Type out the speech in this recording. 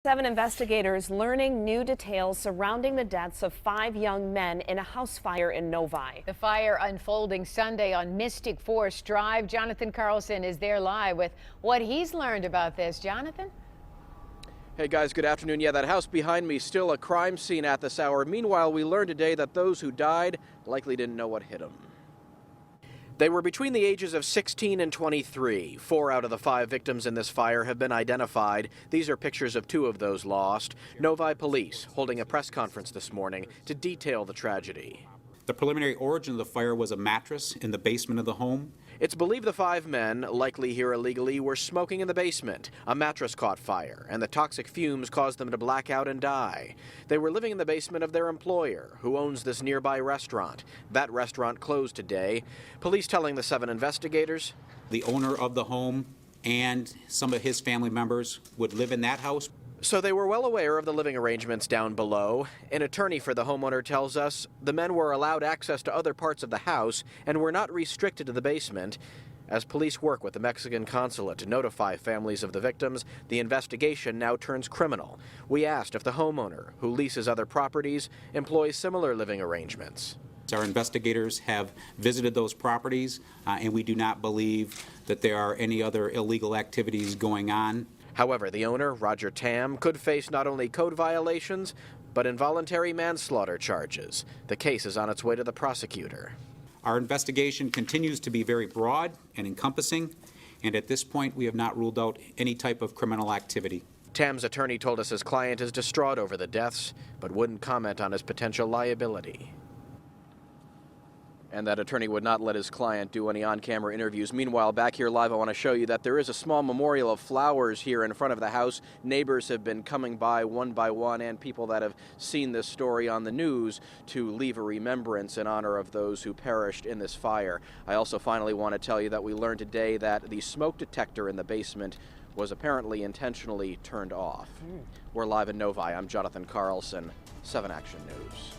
7 investigators learning new details surrounding the deaths of 5 young men in a house fire in Novi. The fire unfolding Sunday on Mystic Forest Drive. Jonathan Carlson is there live with what he's learned about this. Jonathan? Hey guys, good afternoon. Yeah, that house behind me still a crime scene at this hour. Meanwhile, we learned today that those who died likely didn't know what hit them. They were between the ages of 16 and 23. 4 out of the 5 victims in this fire have been identified. These are pictures of 2 of those lost. Novi police holding a press conference this morning to detail the tragedy. The preliminary origin of the fire was a mattress in the basement of the home. It's believed the 5 men, likely here illegally, were smoking in the basement. A mattress caught fire, and the toxic fumes caused them to black out and die. They were living in the basement of their employer, who owns this nearby restaurant. That restaurant closed today. Police telling the 7 investigators The owner of the home and some of his family members would live in that house. So they were well aware of the living arrangements down below. An attorney for the homeowner tells us the men were allowed access to other parts of the house and were not restricted to the basement. As police work with the Mexican consulate to notify families of the victims, the investigation now turns criminal. We asked if the homeowner, who leases other properties, employs similar living arrangements. Our investigators have visited those properties, and we do not believe that there are any other illegal activities going on. However, the owner, Roger Tam, could face not only code violations, but involuntary manslaughter charges. The case is on its way to the prosecutor. Our investigation continues to be very broad and encompassing, and at this point we have not ruled out any type of criminal activity. Tam's attorney told us his client is distraught over the deaths, but wouldn't comment on his potential liability. And that attorney would not let his client do any on-camera interviews. Meanwhile, back here live, I want to show you that there is a small memorial of flowers here in front of the house. Neighbors have been coming by one, and people that have seen this story on the news to leave a remembrance in honor of those who perished in this fire. I also finally want to tell you that we learned today that the smoke detector in the basement was apparently intentionally turned off. We're live in Novi. I'm Jonathan Carlson, 7 Action News.